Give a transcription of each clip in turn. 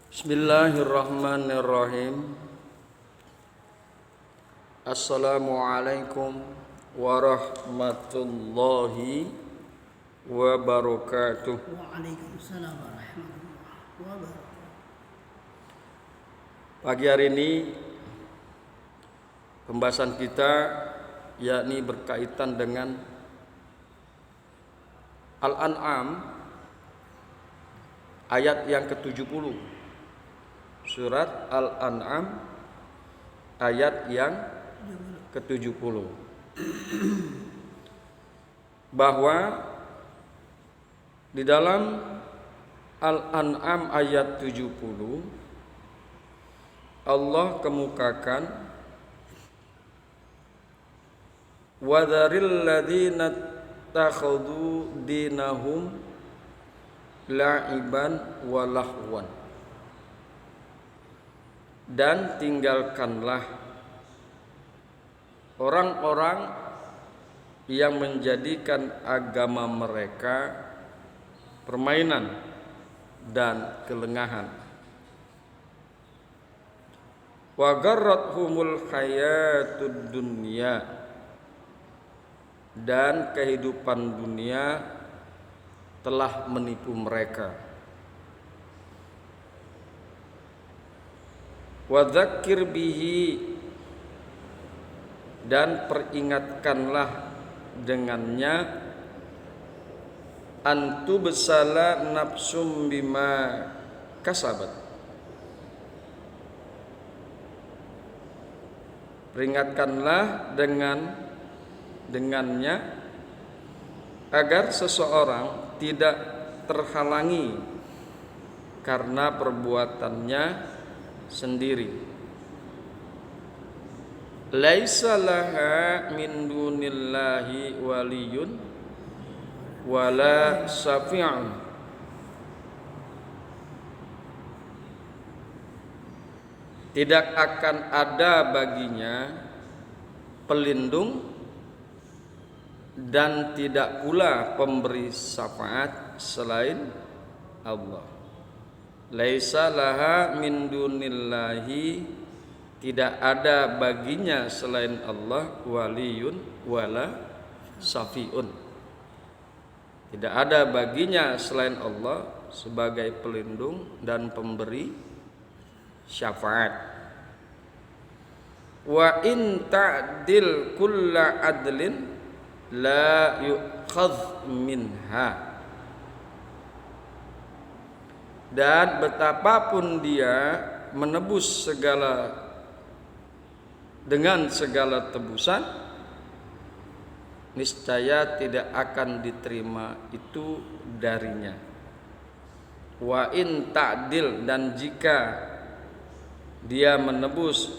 Bismillahirrahmanirrahim. Assalamualaikum warahmatullahi wabarakatuh. Waalaikumsalam warahmatullahi wabarakatuh. Pagi hari ini pembahasan kita yakni berkaitan dengan Al-An'am ayat yang ke-70. Surat Al-An'am ayat yang ke-70, bahwa di dalam Al-An'am ayat 70 Allah kemukakan wadharil ladzina takhadhu dinahum la'iban wa lahwan, dan tinggalkanlah orang-orang yang menjadikan agama mereka permainan dan kelengahan. Wa gharrathumul hayatud dunya, dan kehidupan dunia telah menipu mereka. Wa dzakir bihi, dan peringatkanlah dengannya, antu besala nafsum bima kasabat, peringatkanlah dengannya agar seseorang tidak terhalangi karena perbuatannya sendiri. Laisa laha min dunillahi waliyun wala syafi'un, tidak akan ada baginya pelindung dan tidak pula pemberi syafaat selain Allah. Laisa laha min dunillahi, tidak ada baginya selain Allah, waliyun wala syafi'un, tidak ada baginya selain Allah sebagai pelindung dan pemberi syafaat. Wa in ta'dil kulla adlin la yu'khadh minha, dan betapapun dia menebus dengan segala tebusan, niscaya tidak akan diterima itu darinya. Wa in ta'dil, dan jika dia menebus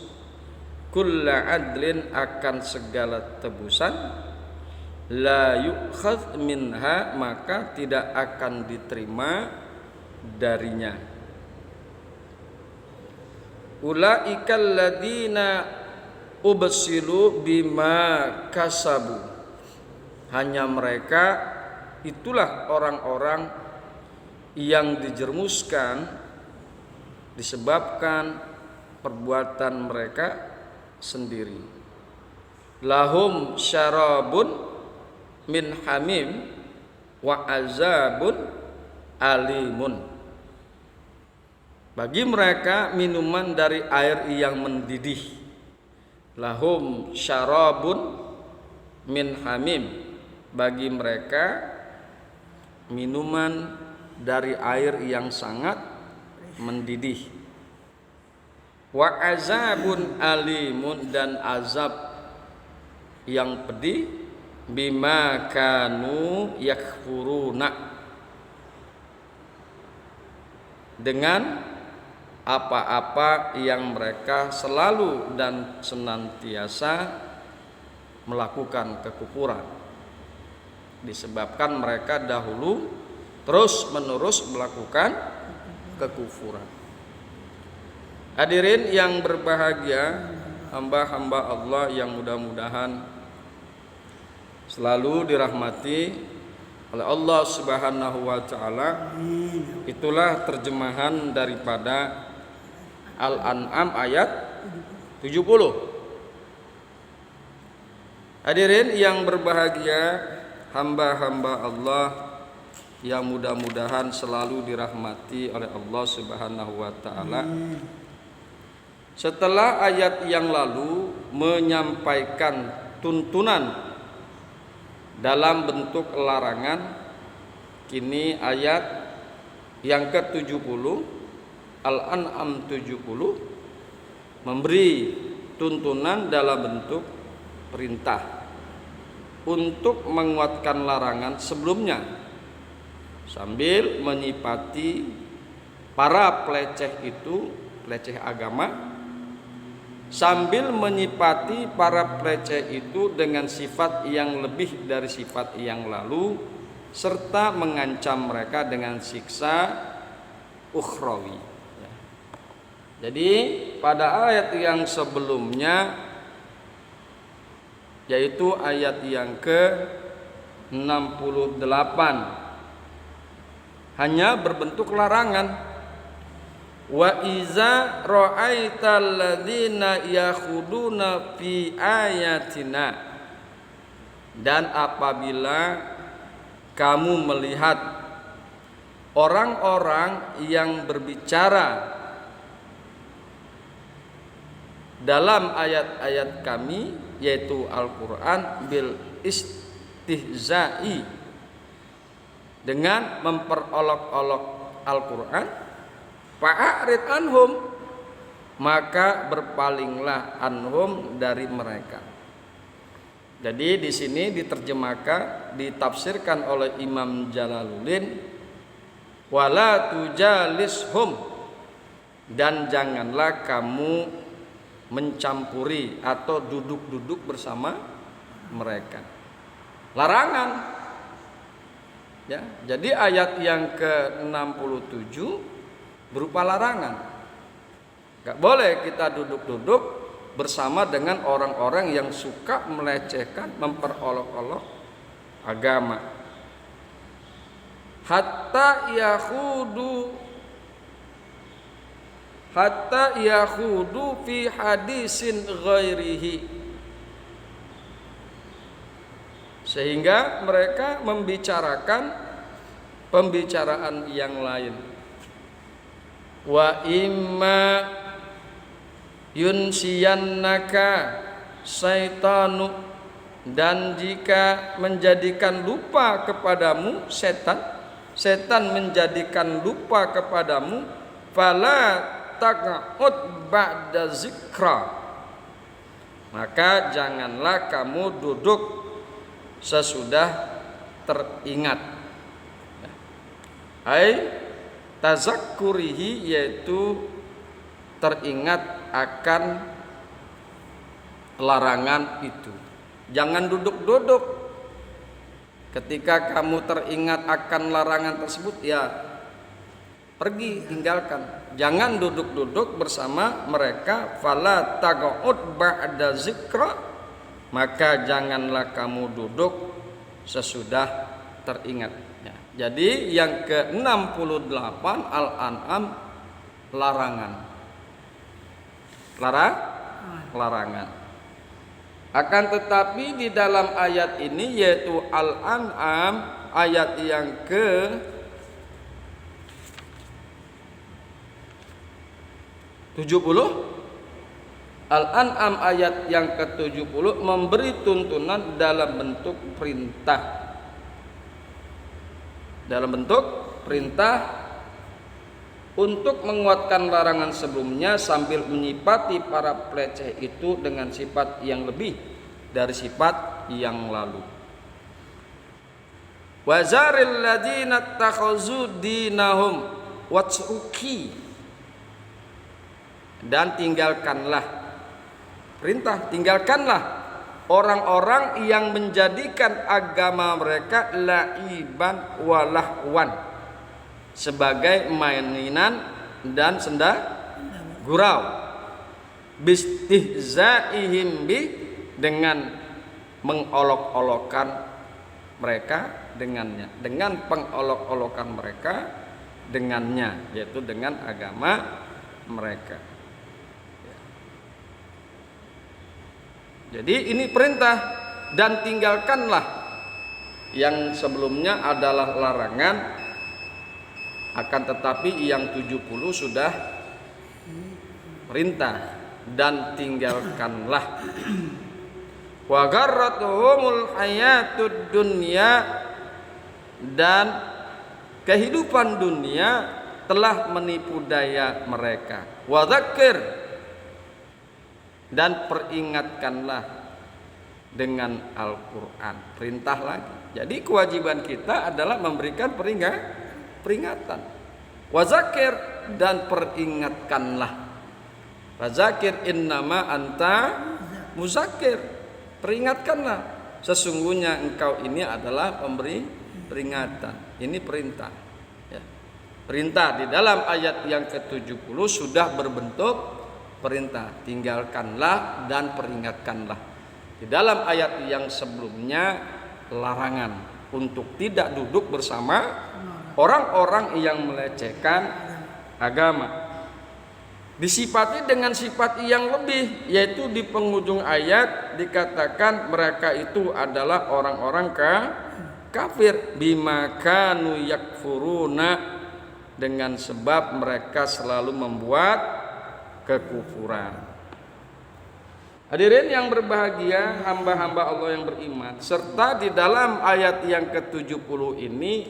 kulla adlin akan segala tebusan, la yu'khadh minha, maka tidak akan diterima darinya. Ulaikal ladzina ubsilu bima kasabu, hanya mereka itulah orang-orang yang dijermuskan disebabkan perbuatan mereka sendiri. Lahum syarabun min hamim wa azabun alimun, bagi mereka minuman dari air yang mendidih. Lahum syarabun min hamim, bagi mereka minuman dari air yang sangat mendidih. Wa azabun alimun, dan azab yang pedih, bima kanu yakfuruna, dengan apa-apa yang mereka selalu dan senantiasa melakukan kekufuran, disebabkan mereka dahulu terus-menerus melakukan kekufuran. Hadirin yang berbahagia, hamba-hamba Allah yang mudah-mudahan selalu dirahmati oleh Allah Subhanahu wa taala. Itulah terjemahan daripada Al-An'am ayat 70. Hadirin yang berbahagia, hamba-hamba Allah yang mudah-mudahan selalu dirahmati oleh Allah Subhanahu wa taala. Setelah ayat yang lalu menyampaikan tuntunan dalam bentuk larangan, kini ayat yang ke-70 Al-An'am 70 memberi tuntunan dalam bentuk perintah untuk menguatkan larangan sebelumnya sambil menyipati para peleceh itu, peleceh agama, sambil menyipati para peleceh itu dengan sifat yang lebih dari sifat yang lalu, serta mengancam mereka dengan siksa ukhrawi. Jadi pada ayat yang sebelumnya, yaitu ayat yang ke-68, hanya berbentuk larangan. Wa iza ra'aital ladzina yakhuduna fi ayatina, dan apabila kamu melihat orang-orang yang berbicara dalam ayat-ayat kami, yaitu Al-Quran, bil istihza'i, dengan memperolok-olok Al-Quran, fa'arid anhum, maka berpalinglah anhum dari mereka. Jadi di sini diterjemahkan, ditafsirkan oleh Imam Jalaluddin, wala tujalishum, dan janganlah kamu mencampuri atau duduk-duduk bersama mereka. Larangan. Ya, jadi ayat yang ke-67 berupa larangan. Gak boleh kita duduk-duduk bersama dengan orang-orang yang suka melecehkan, memperolok-olok agama. Hatta yakhudu fi hadisin ghairihi, sehingga mereka membicarakan pembicaraan yang lain. Wa imma yunsiyannaka syaitanu, dan jika menjadikan lupa kepadamu setan menjadikan lupa kepadamu, fala taq'ud ba'da zikra, maka janganlah kamu duduk sesudah teringat. Tazakkurihi, yaitu teringat akan larangan itu. Jangan duduk-duduk ketika kamu teringat akan larangan tersebut, ya pergi, tinggalkan. Jangan duduk-duduk bersama mereka. Fala taq'ud ba'da zikra, maka janganlah kamu duduk sesudah teringat. Jadi yang ke-68 Al-An'am larangan. Larangan. Akan tetapi di dalam ayat ini, yaitu Al-An'am ayat yang ke-70, Al-An'am ayat yang ke-70 memberi tuntunan dalam bentuk perintah. Dalam bentuk perintah untuk menguatkan larangan sebelumnya sambil menyipati para peleceh itu dengan sifat yang lebih dari sifat yang lalu. Wazaril ladzina takhuzu dinahum watsuki, dan tinggalkanlah orang-orang yang menjadikan agama mereka laiban walahwan, sebagai mainan dan senda gurau, bistihzaihim bi, dengan mengolok-olokan mereka dengannya, dengan pengolok-olokan mereka dengannya, yaitu dengan agama mereka. Jadi ini perintah, dan tinggalkanlah yang sebelumnya adalah larangan, akan tetapi yang 70 sudah perintah, dan tinggalkanlah. Wa gharratuhumul hayatud dunya, dan kehidupan dunia telah menipu daya mereka. Wa dzakir, dan peringatkanlah dengan Al-Quran. Perintah lagi. Jadi kewajiban kita adalah memberikan peringatan. Wa dzakir, dan peringatkanlah. Wa dzakir innama anta muzakkir. Peringatkanlah, sesungguhnya engkau ini adalah pemberi peringatan. Ini perintah. Ya. Perintah di dalam ayat yang ke-70 sudah berbentuk perintah. Tinggalkanlah dan peringatkanlah. Di dalam ayat yang sebelumnya larangan untuk tidak duduk bersama orang-orang yang melecehkan agama. Disifati dengan sifat yang lebih, yaitu di penghujung ayat dikatakan mereka itu adalah orang-orang kafir, bima kanu yakfuruna, dengan sebab mereka selalu membuat kekufuran. Hadirin yang berbahagia, hamba-hamba Allah yang beriman, serta di dalam ayat yang ke-70 ini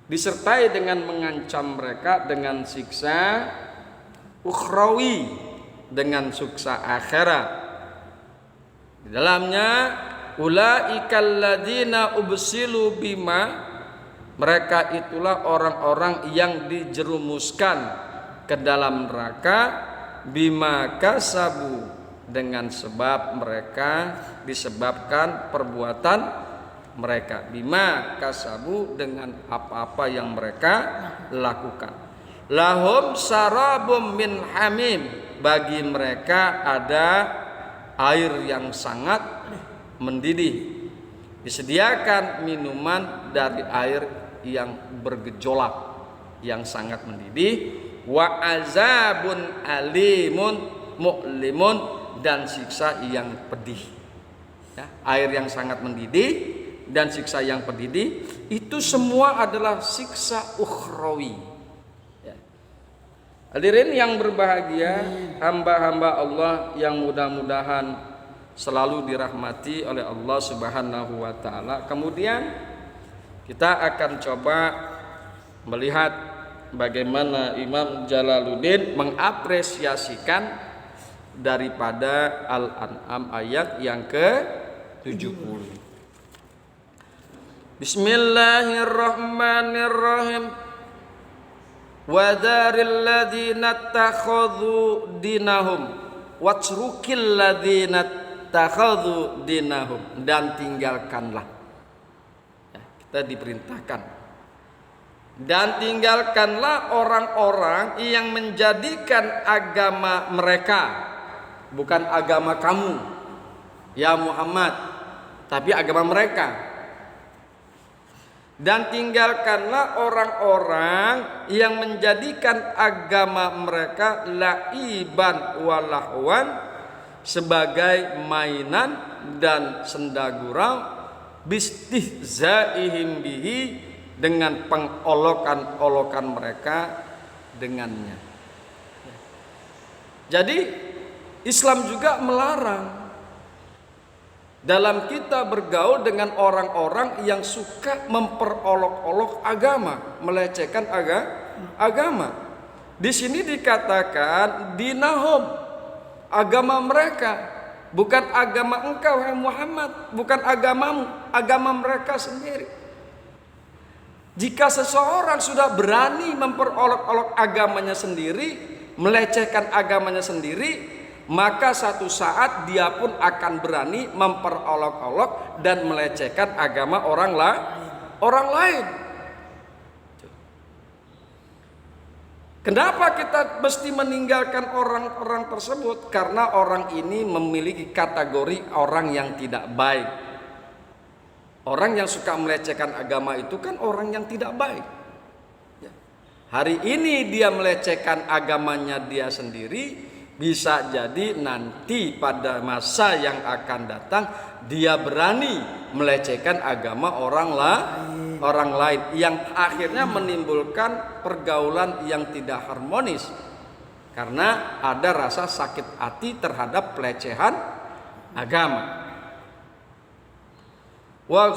disertai dengan mengancam mereka dengan siksa ukhrawi, dengan siksa akhirat. Di dalamnya ulaikal ladzina ubsilu bima, mereka itulah orang-orang yang dijerumuskan ke dalam neraka bima kasabu, dengan sebab mereka disebabkan perbuatan mereka. Bima kasabu, dengan apa-apa yang mereka lakukan. Lahum sarabum min hamim, bagi mereka ada air yang sangat mendidih, disediakan minuman dari air yang bergejolak, yang sangat mendidih. Wa azabun alimun mu'limun, dan siksa yang pedih. Ya, air yang sangat mendidih dan siksa yang pedih itu semua adalah siksa ukhrawi. Hadirin yang berbahagia, hamba-hamba Allah yang mudah-mudahan selalu dirahmati oleh Allah Subhanahu wa taala. Kemudian kita akan coba melihat bagaimana Imam Jalaluddin mengapresiasikan daripada Al-An'am ayat yang ke-70. Bismillahirrahmanirrahim. Wa dzaril ladzina takhadhu dinahum watrukil ladzina takhadhu dinahum, dan tinggalkanlah. Ya, kita diperintahkan, dan tinggalkanlah orang-orang yang menjadikan agama mereka, bukan agama kamu ya Muhammad, tapi agama mereka. Dan tinggalkanlah orang-orang yang menjadikan agama mereka laiban walahwan, sebagai mainan dan sendagurau, bistihzaihim bihi, dengan pengolokan-olokan mereka dengannya. Jadi Islam juga melarang dalam kita bergaul dengan orang-orang yang suka memperolok-olok agama, melecehkan agama. Di sini dikatakan dinahum, agama mereka, bukan agama engkau hai Muhammad, bukan agamamu, agama mereka sendiri. Jika seseorang sudah berani memperolok-olok agamanya sendiri, melecehkan agamanya sendiri, maka satu saat dia pun akan berani memperolok-olok dan melecehkan agama orang lain. Kenapa kita mesti meninggalkan orang-orang tersebut? Karena orang ini memiliki kategori orang yang tidak baik. Orang yang suka melecehkan agama itu kan orang yang tidak baik. Hari ini dia melecehkan agamanya dia sendiri, bisa jadi nanti pada masa yang akan datang dia berani melecehkan agama orang lain yang akhirnya menimbulkan pergaulan yang tidak harmonis karena ada rasa sakit hati terhadap pelecehan agama. Wa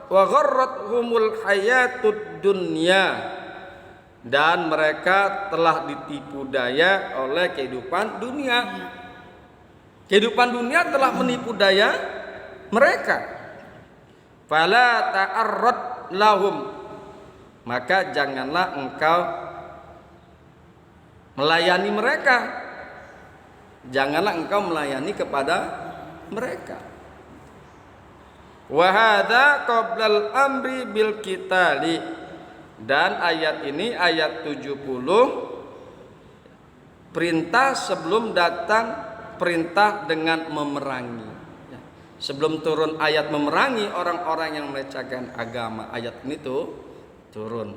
gharrathumul hayatud dunya, dan mereka telah ditipu daya oleh kehidupan dunia. Kehidupan dunia telah menipu daya mereka. Fala ta'arrad lahum, maka janganlah engkau melayani mereka. Janganlah engkau melayani kepada mereka. Wa hadza qablal amri bil qitali, dan ayat ini ayat 70 perintah sebelum datang perintah dengan memerangi. Sebelum turun ayat memerangi orang-orang yang melecehkan agama, ayat ini tuh turun.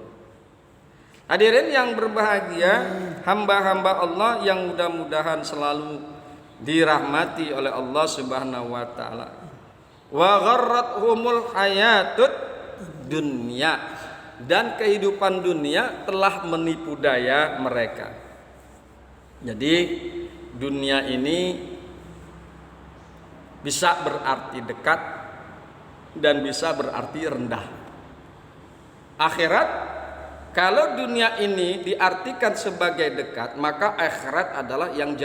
Hadirin yang berbahagia, hamba-hamba Allah yang mudah-mudahan selalu dirahmati oleh Allah Subhanahu wa taala. Wa gharrathumul hayatud dunya, dan kehidupan dunia telah menipu daya mereka. Jadi dunia ini bisa berarti dekat dan bisa berarti rendah. Akhirat, kalau dunia ini diartikan sebagai dekat, maka akhirat adalah yang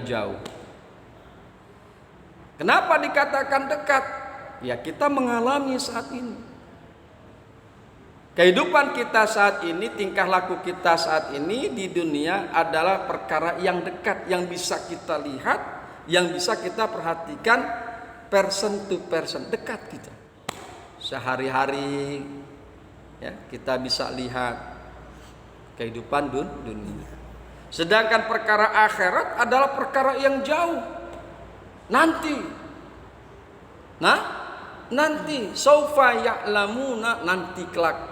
jauh. Kenapa dikatakan dekat? Ya, kita mengalami saat ini. Kehidupan kita saat ini, tingkah laku kita saat ini di dunia adalah perkara yang dekat, yang bisa kita lihat, yang bisa kita perhatikan person to person, dekat kita. Sehari-hari ya, kita bisa lihat kehidupan dunia. Sedangkan perkara akhirat adalah perkara yang jauh. Nanti saufa ya'lamuna, nanti kelak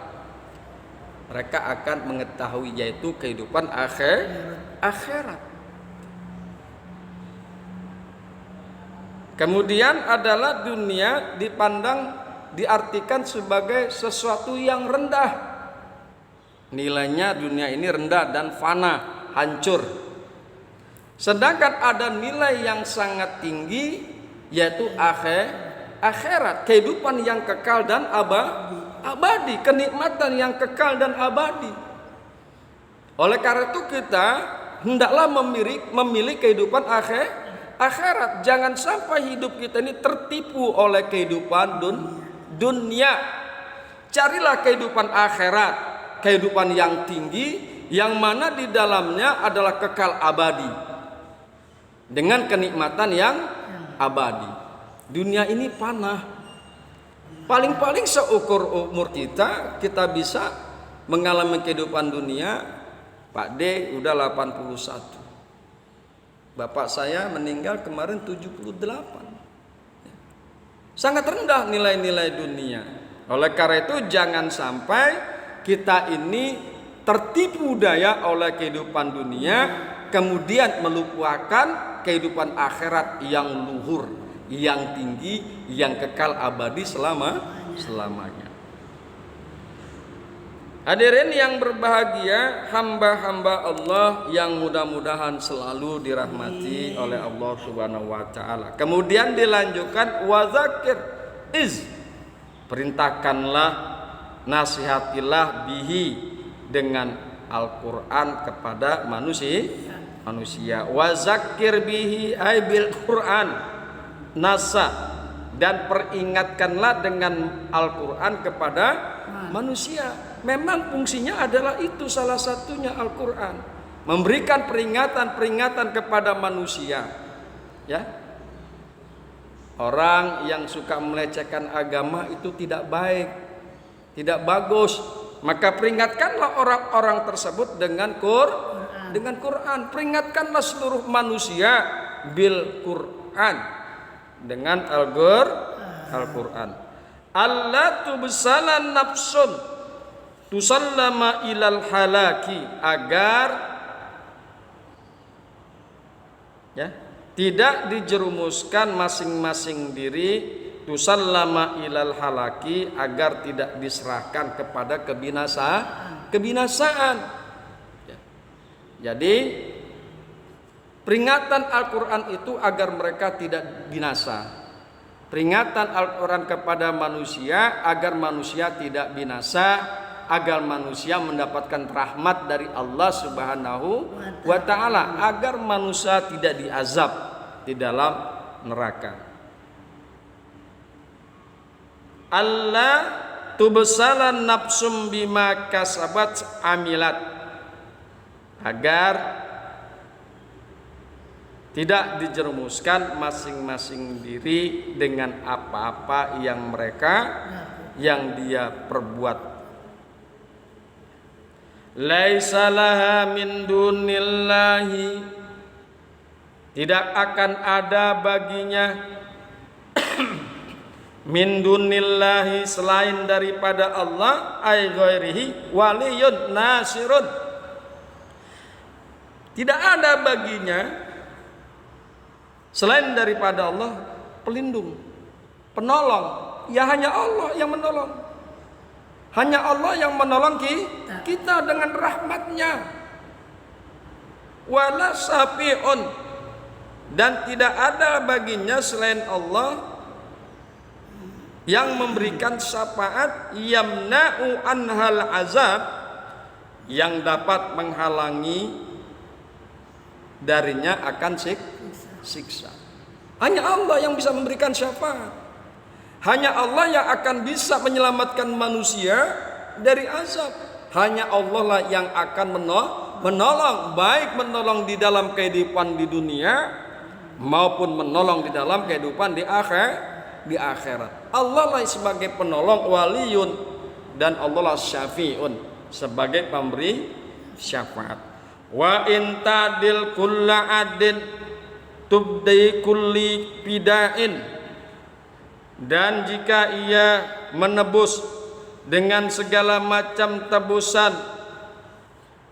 mereka akan mengetahui, yaitu kehidupan akhirat. Kemudian adalah dunia diartikan sebagai sesuatu yang rendah. Nilainya dunia ini rendah dan fana, hancur. Sedangkan ada nilai yang sangat tinggi, yaitu akhirat, kehidupan yang kekal dan abadi, kenikmatan yang kekal dan abadi. Oleh karena itu kita hendaklah memilih kehidupan akhirat. Jangan sampai hidup kita ini tertipu oleh kehidupan dunia. Carilah kehidupan akhirat, kehidupan yang tinggi, yang mana di dalamnya adalah kekal abadi dengan kenikmatan yang abadi. Dunia ini panah. Paling-paling seukur umur kita bisa mengalami kehidupan dunia. Pak D udah 81. Bapak saya meninggal kemarin 78. Sangat rendah nilai-nilai dunia. Oleh karena itu jangan sampai kita ini tertipu daya oleh kehidupan dunia, kemudian melupakan kehidupan akhirat yang luhur, yang tinggi, yang kekal abadi selamanya. Hadirin yang berbahagia, hamba-hamba Allah yang mudah-mudahan selalu dirahmati oleh Allah Subhanahu wa taala. Kemudian dilanjutkan wazakir perintahkanlah, nasihatilah bihi dengan Al-Qur'an kepada manusia. Wazakir bihi ay bil Qur'an nasa, dan peringatkanlah dengan Al-Qur'an kepada manusia. Memang fungsinya adalah itu, salah satunya Al-Qur'an, memberikan peringatan kepada manusia. Ya, orang yang suka melecehkan agama itu tidak baik, tidak bagus. Maka peringatkanlah orang-orang tersebut dengan Quran. Peringatkanlah seluruh manusia bil Quran, dengan Al-Qur'an. Allah tubsalan nafsun, tusallama ilal halaki, agar ya tidak dijerumuskan masing-masing diri, tusallama ilal halaki, agar tidak diserahkan kepada kebinasaan. Ya. Jadi peringatan Al-Quran itu agar mereka tidak binasa. Peringatan Al-Quran kepada manusia agar manusia tidak binasa, agar manusia mendapatkan rahmat dari Allah Subhanahu wa ta'ala, agar manusia tidak diazab di dalam neraka. Allah tubsalan nafsum bima kasabat amilat, agar tidak dijerumuskan masing-masing diri dengan apa-apa yang dia perbuat. Laisa laha min dunillahi, tidak akan ada baginya min dunillahi, selain daripada Allah, ay ghairihi waliyun nasirun, tidak ada baginya selain daripada Allah pelindung, penolong. Ya hanya Allah yang menolong. Hanya Allah yang menolong kita dengan rahmatnya. Wala safi'un, dan tidak ada baginya selain Allah yang memberikan syafaat, yamna'u anhal azab, yang dapat menghalangi darinya akan siksa. Hanya Allah yang bisa memberikan syafaat. Hanya Allah yang akan bisa menyelamatkan manusia dari azab. Hanya Allah lah yang akan menolong, baik menolong di dalam kehidupan di dunia maupun menolong di dalam kehidupan di akhirat. Allah lah sebagai penolong, waliyun, dan Allah lah syafi'un, sebagai pemberi syafaat. Wa intadil kulla adin tubdi kulli pidain, dan jika ia menebus dengan segala macam tebusan,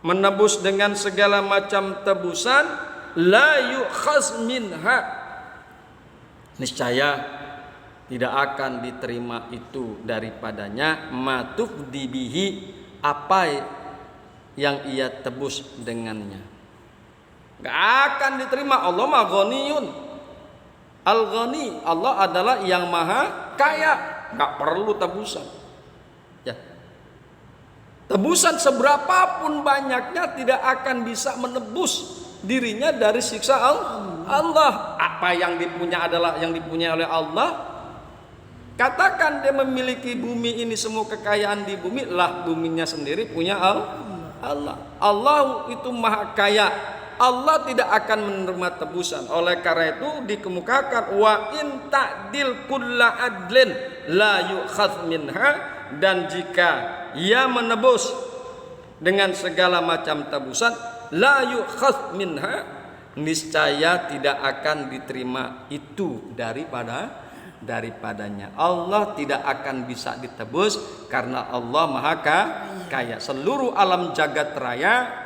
menebus dengan segala macam tebusan, la yukhaz minha, niscaya tidak akan diterima itu daripadanya, matuf dibihi, apa yang ia tebus dengannya. Gak akan diterima. Allah mah ghaniyun, al-ghani, Allah adalah yang maha kaya, gak perlu tebusan. Ya, tebusan seberapapun banyaknya tidak akan bisa menebus dirinya dari siksa Allah. Apa yang dipunya adalah yang dipunya oleh Allah. Katakan dia memiliki bumi ini, semua kekayaan di bumi, lah buminya sendiri punya Allah. Allah itu maha kaya. Allah tidak akan menerima tebusan. Oleh karena itu dikemukakan wa in ta'dil kulla adlin la yukhadz minha, dan jika ia menebus dengan segala macam tebusan, la yukhadz minha, niscaya tidak akan diterima itu daripadanya. Allah tidak akan bisa ditebus karena Allah maha kaya. Seluruh alam jagat raya,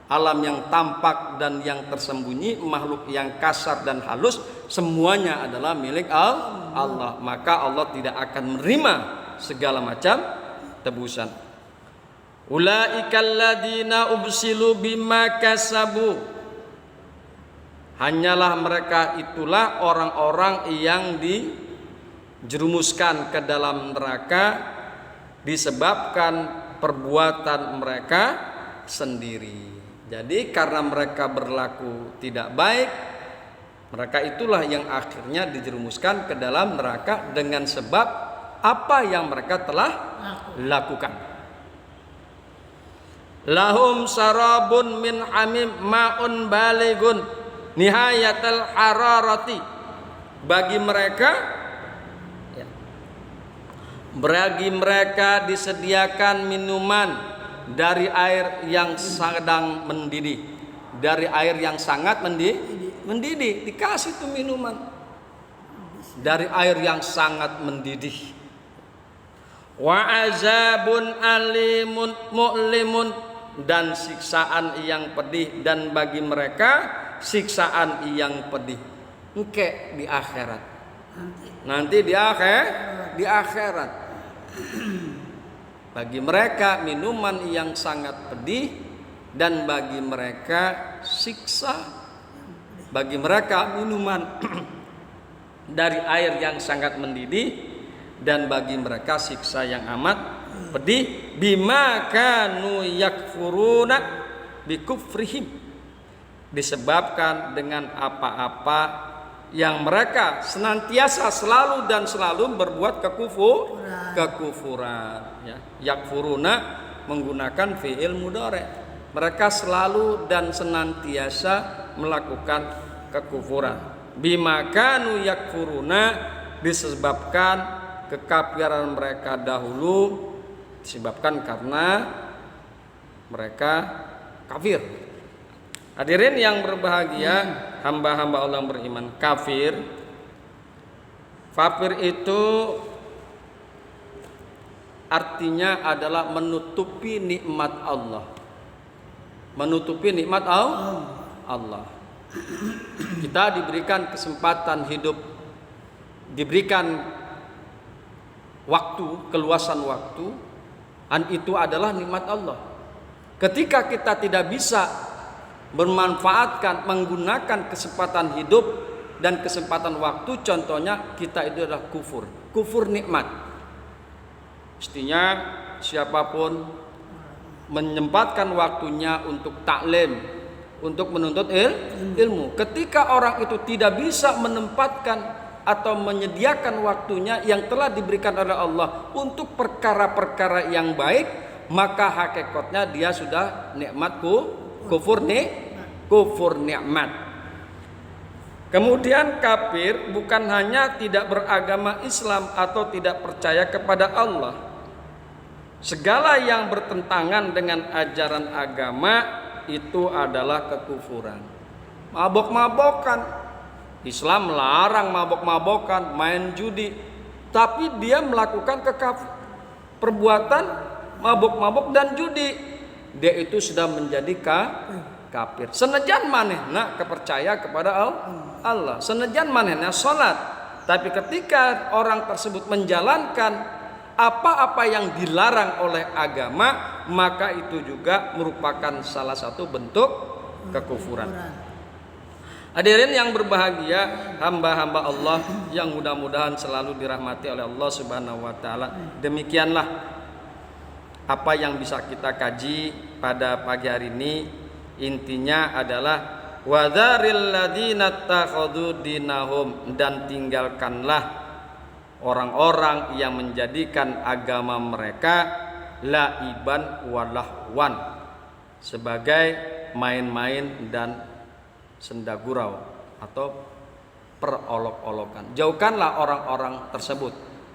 alam yang tampak dan yang tersembunyi, makhluk yang kasar dan halus, semuanya adalah milik Allah. Maka Allah tidak akan menerima segala macam tebusan. Ulaikal ladzina ubsilu bima kasabu, hanyalah mereka itulah orang-orang yang dijerumuskan ke dalam neraka disebabkan perbuatan mereka sendiri. Jadi karena mereka berlaku tidak baik, mereka itulah yang akhirnya dijerumuskan ke dalam neraka dengan sebab apa yang mereka telah lakukan. Lahum sarabun min hamim ma'un baligun nihayatal hararati, bagi mereka disediakan minuman dari air yang sedang mendidih, dari air yang sangat mendidih, dikasih tuh minuman dari air yang sangat mendidih. wa azabun alimun mu'limun, dan siksaan yang pedih, dan bagi mereka siksaan yang pedih engke di akhirat. Nanti di akhirat bagi mereka minuman yang sangat pedih, dan bagi mereka siksa, bagi mereka minuman dari air yang sangat mendidih, dan bagi mereka siksa yang amat pedih, bima kanu yakfuruna bikufrihim, disebabkan dengan apa-apa yang mereka senantiasa selalu dan selalu berbuat kekufuran ya. Yakfuruna menggunakan fi'il mudhari', mereka selalu dan senantiasa melakukan kekufuran. Bima kanu yakfuruna, disebabkan kekafiran mereka dahulu, disebabkan karena mereka kafir. Hadirin yang berbahagia, hamba-hamba Allah yang beriman, kafir itu artinya adalah menutupi nikmat Allah. Menutupi nikmat Allah. Kita diberikan kesempatan hidup, diberikan waktu, keluasan waktu, dan itu adalah nikmat Allah. Ketika kita tidak bisa bermanfaatkan, menggunakan kesempatan hidup dan kesempatan waktu, contohnya kita itu adalah kufur nikmat. Mestinya siapapun menyempatkan waktunya untuk taklim, untuk menuntut ilmu. Ketika orang itu tidak bisa menempatkan atau menyediakan waktunya yang telah diberikan oleh Allah untuk perkara-perkara yang baik, maka hakikatnya dia sudah kufur nikmat. Kemudian kafir bukan hanya tidak beragama Islam atau tidak percaya kepada Allah. Segala yang bertentangan dengan ajaran agama itu adalah kekufuran. Mabok-mabokan, Islam melarang mabok-mabokan, main judi, tapi dia melakukan perbuatan mabok-mabok dan judi, dia itu sudah menjadi kafir. Senajan manehna kepercaya kepada Allah, senajan manehna salat, tapi ketika orang tersebut menjalankan apa-apa yang dilarang oleh agama, maka itu juga merupakan salah satu bentuk kekufuran. Hadirin yang berbahagia, hamba-hamba Allah yang mudah-mudahan selalu dirahmati oleh Allah Subhanahu wa taala. Demikianlah apa yang bisa kita kaji pada pagi hari ini. Intinya adalah wadharil ladzina takhadhu dinahum, dan tinggalkanlah orang-orang yang menjadikan agama mereka laiban walahwan, sebagai main-main dan sendagurau atau perolok-olokan. Jauhkanlah orang-orang tersebut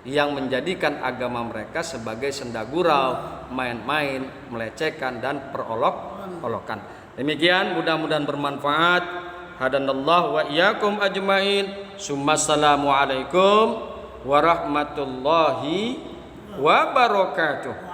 yang menjadikan agama mereka sebagai sendagurau, main-main, melecehkan dan perolok-olokan. Demikian, mudah-mudahan bermanfaat. Hadanallahu wa iyyakum ajmain. Assalamualaikum warahmatullahi wabarakatuh.